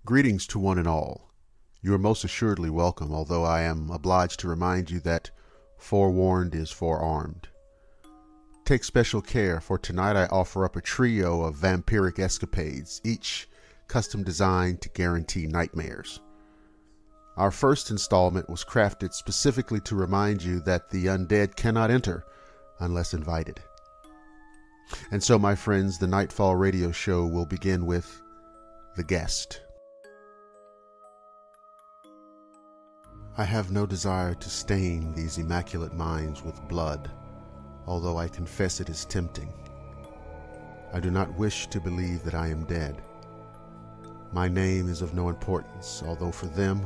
Greetings to one and all. You are most assuredly welcome, although I am obliged to remind you that forewarned is forearmed. Take special care, for tonight I offer up a trio of vampiric escapades, each custom designed to guarantee nightmares. Our first installment was crafted specifically to remind you that the undead cannot enter unless invited. And so, my friends, the Nightfall radio show will begin with The Guest. I have no desire to stain these immaculate minds with blood, although I confess it is tempting. I do not wish to believe that I am dead. My name is of no importance, although for them,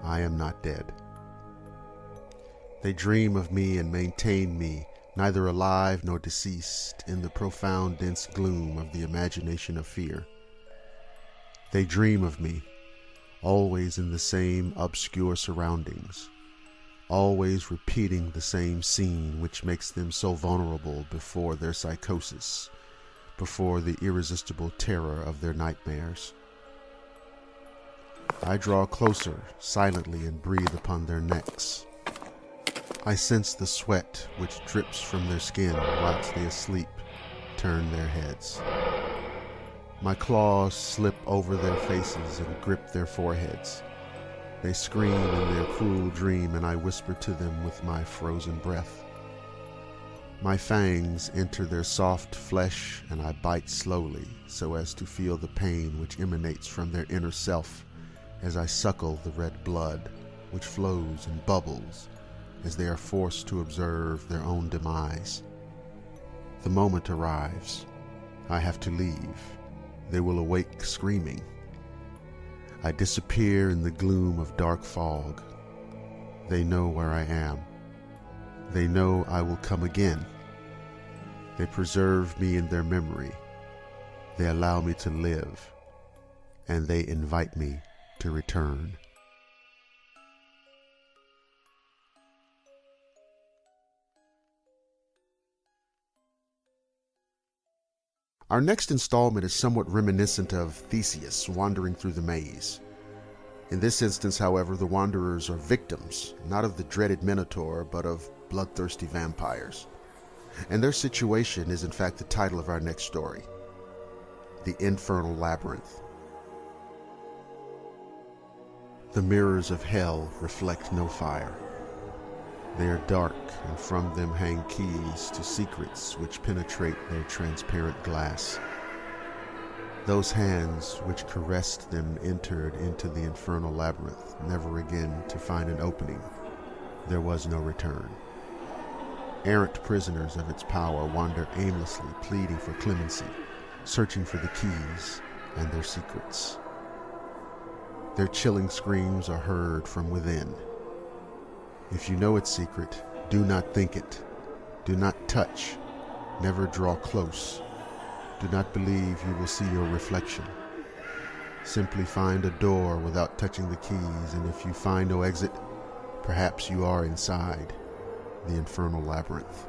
I am not dead. They dream of me and maintain me, neither alive nor deceased, in the profound dense gloom of the imagination of fear. They dream of me, always in the same obscure surroundings, always repeating the same scene which makes them so vulnerable before their psychosis, before the irresistible terror of their nightmares. I draw closer silently and breathe upon their necks. I sense the sweat which drips from their skin whilst they asleep turn their heads. My claws slip over their faces and grip their foreheads. They scream in their cruel dream, and I whisper to them with my frozen breath. My fangs enter their soft flesh, and I bite slowly so as to feel the pain which emanates from their inner self as I suckle the red blood which flows and bubbles as they are forced to observe their own demise. The moment arrives. I have to leave. They will awake screaming. I disappear in the gloom of dark fog. They know where I am. They know I will come again. They preserve me in their memory. They allow me to live, and they invite me to return. Our next installment is somewhat reminiscent of Theseus wandering through the maze. In this instance, however, the wanderers are victims, not of the dreaded Minotaur, but of bloodthirsty vampires. And their situation is in fact the title of our next story, The Infernal Labyrinth. The mirrors of hell reflect no fire. They are dark, and from them hang keys to secrets which penetrate their transparent glass. Those hands which caressed them entered into the infernal labyrinth, never again to find an opening. There was no return. Errant prisoners of its power wander aimlessly, pleading for clemency, searching for the keys and their secrets. Their chilling screams are heard from within. If you know its secret, do not think it. Do not touch. Never draw close. Do not believe you will see your reflection. Simply find a door without touching the keys, and if you find no exit, perhaps you are inside the infernal labyrinth.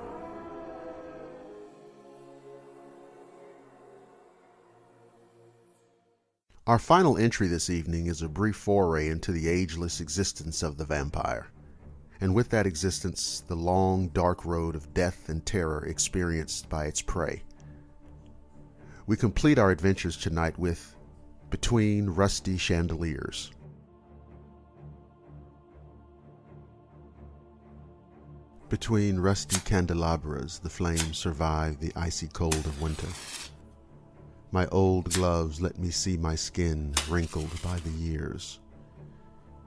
Our final entry this evening is a brief foray into the ageless existence of the vampire, and with that existence, the long, dark road of death and terror experienced by its prey. We complete our adventures tonight with Between Rusty Chandeliers. Between rusty candelabras, the flames survive the icy cold of winter. My old gloves let me see my skin wrinkled by the years.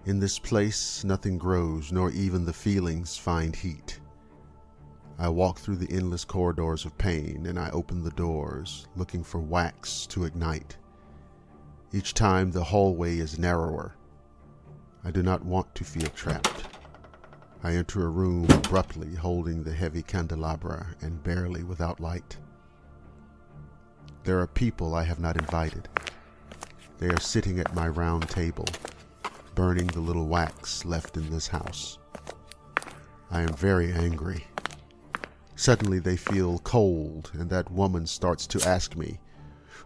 In this place, nothing grows, nor even the feelings find heat. I walk through the endless corridors of pain, and I open the doors, looking for wax to ignite. Each time the hallway is narrower. I do not want to feel trapped. I enter a room abruptly, holding the heavy candelabra and barely without light. There are people I have not invited. They are sitting at my round table, burning the little wax left in this house. I am very angry. Suddenly they feel cold, and that woman starts to ask me,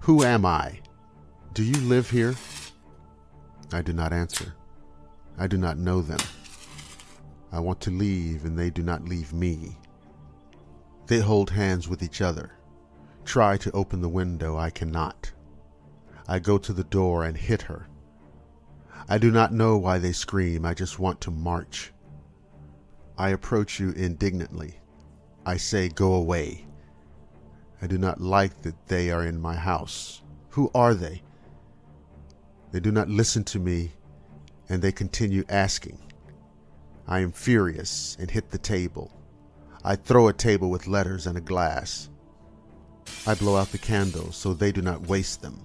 "Who am I? Do you live here?" I do not answer. I do not know them. I want to leave, and they do not leave me. They hold hands with each other. Try to open the window. I cannot. I go to the door and hit her. I do not know why they scream. I just want to march. I approach you indignantly. I say, go away. I do not like that they are in my house. Who are they? They do not listen to me, and they continue asking. I am furious and hit the table. I throw a table with letters and a glass. I blow out the candles so they do not waste them.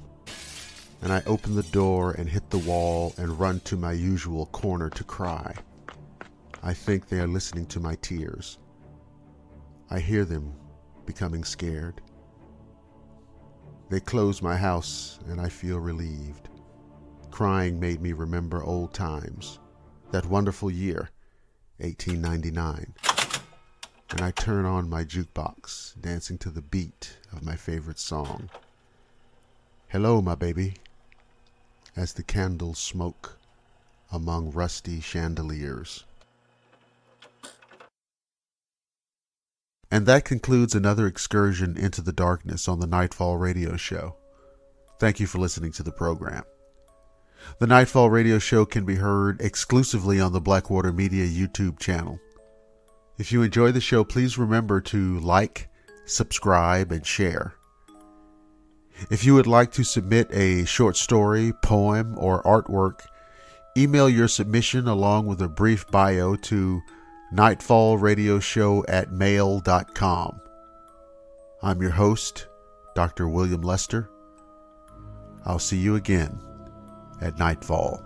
And I open the door and hit the wall and run to my usual corner to cry. I think they are listening to my tears. I hear them becoming scared. They close my house and I feel relieved. Crying made me remember old times, that wonderful year, 1899. And I turn on my jukebox, dancing to the beat of my favorite song. Hello, my baby, as the candles smoke among rusty chandeliers. And that concludes another excursion into the darkness on the Nightfall radio show. Thank you for listening to the program. The Nightfall radio show can be heard exclusively on the Blackwater Media YouTube channel. If you enjoy the show, please remember to like, subscribe, and share. If you would like to submit a short story, poem, or artwork, email your submission along with a brief bio to nightfallradioshow@mail.com. I'm your host, Dr. William Lester. I'll see you again at Nightfall.